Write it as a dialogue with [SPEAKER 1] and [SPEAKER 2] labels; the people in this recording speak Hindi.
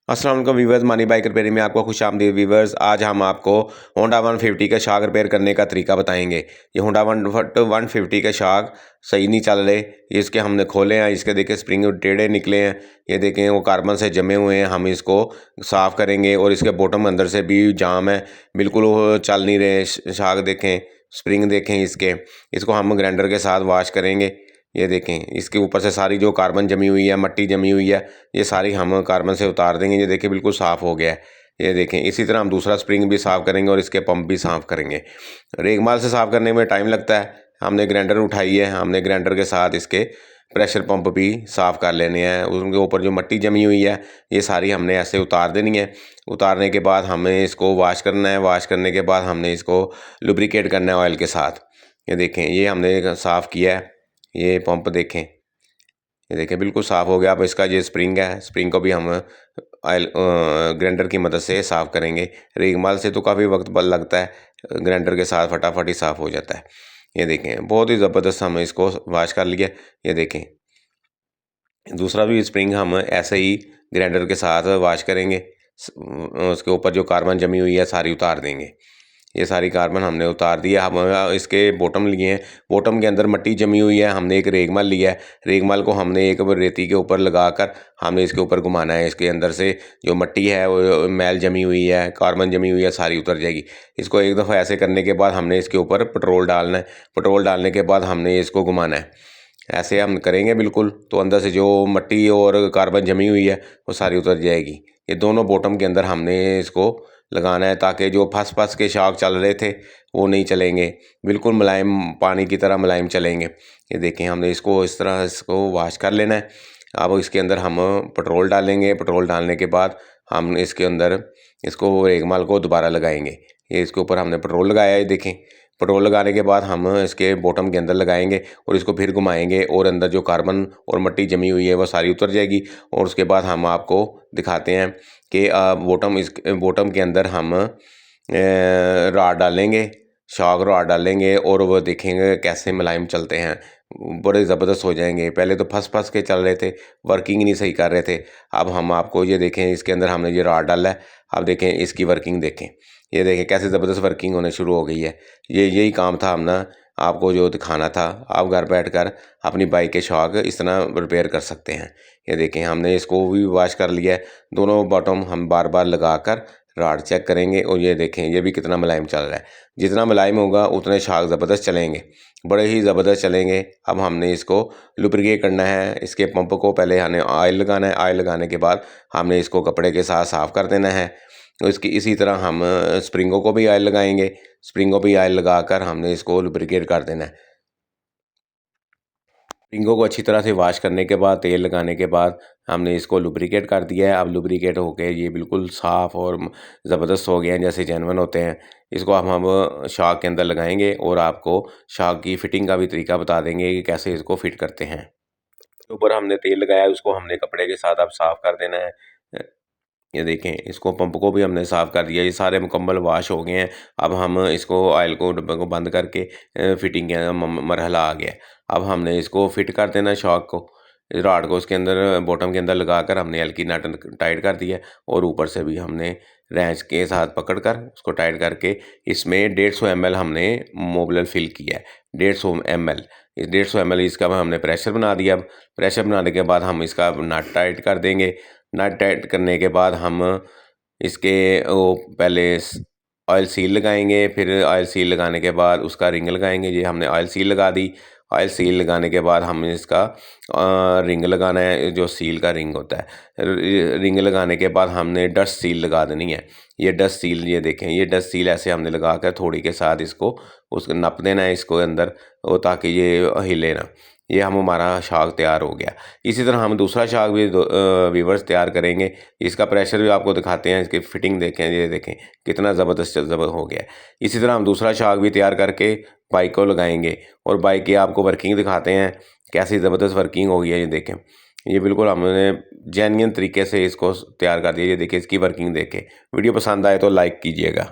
[SPEAKER 1] अस्सलाम वालेकुम वीवर्स, मनी बाइक रिपेयरिंग में आपको खुशामदीद वीवर्स। आज हम आपको होंडा 150 का शाक रिपेयर करने का तरीका बताएंगे। ये होंडा 150 के शाक सही नहीं चल रहे, ये इसके हमने खोले हैं, इसके देखें स्प्रिंग टेढ़े निकले हैं, ये देखें वो कार्बन से जमे हुए हैं। हम इसको साफ़ करेंगे और इसके बॉटम अंदर से भी जाम है, बिल्कुल वो चल नहीं रहे शाक। देखें स्प्रिंग देखें इसको हम ग्राइंडर के साथ वॉश करेंगे। ये देखें इसके ऊपर से सारी जो कार्बन जमी हुई है, मट्टी जमी हुई है, ये सारी हम कार्बन से उतार देंगे। ये देखिए बिल्कुल साफ़ हो गया है। ये देखें इसी तरह हम दूसरा स्प्रिंग भी साफ़ करेंगे और इसके पंप भी साफ़ करेंगे। रेगमाल से साफ़ करने में टाइम लगता है। हमने ग्राइंडर उठाई है, हमने ग्राइंडर के साथ इसके प्रेशर पंप भी साफ़ कर लेने हैं। उनके ऊपर जो मट्टी जमी हुई है ये सारी हमने ऐसे उतार देनी है। उतारने के बाद हमें इसको वॉश करना है। वॉश करने के बाद हमने इसको लुब्रिकेट करना है ऑयल के साथ। ये देखें ये हमने साफ़ किया है। ये पंप देखें, ये देखें बिल्कुल साफ़ हो गया। अब इसका ये स्प्रिंग है, स्प्रिंग को भी हम ऑयल ग्राइंडर की मदद से साफ़ करेंगे। रेगमाल से तो काफ़ी वक्त बल लगता है, ग्राइंडर के साथ फटाफट ही साफ़ हो जाता है। ये देखें बहुत ही ज़बरदस्त हम इसको वॉश कर लिया। ये देखें दूसरा भी स्प्रिंग हम ऐसे ही ग्राइंडर के साथ वॉश करेंगे। उसके ऊपर जो कार्बन जमी हुई है सारी उतार देंगे। ये सारी कार्बन हमने उतार दिया। हम इसके बॉटम लिए हैं, बॉटम के अंदर मट्टी जमी हुई है। हमने एक रेगमाल लिया है, रेगमाल को हमने एक रेती के ऊपर लगाकर हमने इसके ऊपर घुमाना है। इसके अंदर से जो मट्टी है वो मैल जमी हुई है, कार्बन जमी हुई है, सारी उतर जाएगी। इसको एक दफ़ा ऐसे करने के बाद हमने इसके ऊपर पेट्रोल डालना है। पेट्रोल डालने के बाद हमने इसको घुमाना है। ऐसे हम करेंगे बिल्कुल, तो अंदर से जो मट्टी और कार्बन जमी हुई है वो सारी उतर जाएगी। ये दोनों बॉटम के अंदर हमने इसको लगाना है ताकि जो फंस फंस के शाक चल रहे थे वो नहीं चलेंगे, बिल्कुल मुलायम पानी की तरह मुलायम चलेंगे। ये देखें हमने इसको इस तरह इसको वॉश कर लेना है। अब इसके अंदर हम पेट्रोल डालेंगे। पेट्रोल डालने के बाद हम इसके अंदर इसको रेगमाल को दोबारा लगाएंगे। ये इसके ऊपर हमने पेट्रोल लगाया है, देखें पेट्रोल लगाने के बाद हम इसके बॉटम के अंदर लगाएंगे और इसको फिर घुमाएंगे और अंदर जो कार्बन और मट्टी जमी हुई है वो सारी उतर जाएगी। और उसके बाद हम आपको दिखाते हैं कि बॉटम के अंदर हम रॉड डालेंगे, शॉक रॉड डालेंगे और वो देखेंगे कैसे मुलायम चलते हैं, बड़े ज़बरदस्त हो जाएंगे। पहले तो फंस फंस के चल रहे थे, वर्किंग नहीं सही कर रहे थे। अब हम आपको ये देखें इसके अंदर हमने ये रॉड डाला है। अब देखें इसकी वर्किंग देखें, ये देखें कैसे ज़बरदस्त वर्किंग होने शुरू हो गई है। यही काम था हमने आपको जो दिखाना था। आप घर बैठकर अपनी बाइक के शॉक इस तरह रिपेयर कर सकते हैं। ये देखें हमने इसको भी वॉश कर लिया है। दोनों बॉटम हम बार बार लगाकर रॉड चेक करेंगे और ये देखें ये भी कितना मुलायम चल रहा है। जितना मुलायम होगा उतने शाक ज़बरदस्त चलेंगे, बड़े ही ज़बरदस्त चलेंगे। अब हमने इसको लुब्रिकेट करना है। इसके पंप को पहले हमें ऑयल लगाना है। ऑयल लगाने के बाद हमने इसको कपड़े के साथ साफ़ कर देना है। तो इसकी इसी तरह हम स्प्रिंगों को भी ऑयल लगाएंगे। स्प्रिंगों भी ऑयल लगाकर हमने इसको लुब्रिकेट कर देना है। स्प्रिंगों को अच्छी तरह से वॉश करने के बाद तेल लगाने के बाद हमने इसको लुब्रिकेट कर दिया है। अब लुब्रिकेट होके ये बिल्कुल साफ़ और ज़बरदस्त हो गए हैं, जैसे जेन्युइन होते हैं। इसको हम शाक के अंदर लगाएंगे और आपको शाक की फ़िटिंग का भी तरीका बता देंगे कि कैसे इसको फ़िट करते हैं। ऊपर हमने तेल लगाया है, उसको हमने कपड़े के साथ अब साफ़ कर देना है। ये देखें इसको पंप को भी हमने साफ़ कर दिया। ये सारे मुकम्मल वॉश हो गए हैं। अब हम इसको ऑयल को डब्बे को बंद करके फिटिंग का मरहला आ गया है। अब हमने इसको फिट कर देना है शॉक को, रॉड को उसके अंदर बॉटम के अंदर लगाकर हमने हल्की नट टाइट कर दिया और ऊपर से भी हमने रैंच के साथ पकड़ कर उसको टाइट करके इसमें 150 ml हमने मोबिल फिल किया है। 150 ml, इस 150 ml इसका हमने प्रेशर बना दिया। अब प्रेशर बनाने के बाद हम इसका नट टाइट कर देंगे। नट टाइट करने के बाद हम इसके वो पहले ऑयल सील लगाएंगे, फिर ऑयल सील लगाने के बाद उसका रिंग लगाएंगे। ये हमने ऑयल सील लगा दी। ऑयल सील लगाने के बाद हमें इसका रिंग लगाना है, जो सील का रिंग होता है। रिंग लगाने के बाद हमने डस्ट सील लगा देनी है। ये डस्ट सील, ये देखें ये डस्ट सील ऐसे हमने लगा कर थोड़ी के साथ इसको उसको नप देना है इसको अंदर, वो ताकि ये हिले ना। ये हमारा शाक तैयार हो गया। इसी तरह हम दूसरा शाक भी वीवर्स तैयार करेंगे। इसका प्रेशर भी आपको दिखाते हैं, इसकी फिटिंग देखें, ये देखें कितना ज़बरदस्त हो गया। इसी तरह हम दूसरा शाक भी तैयार करके बाइक को लगाएंगे और बाइक की आपको वर्किंग दिखाते हैं कैसी ज़बरदस्त वर्किंग हो गई है। ये देखें ये बिल्कुल हमने जेन्युइन तरीके से इसको तैयार कर दिया। ये देखिए इसकी वर्किंग देखें। वीडियो पसंद आए तो लाइक कीजिएगा।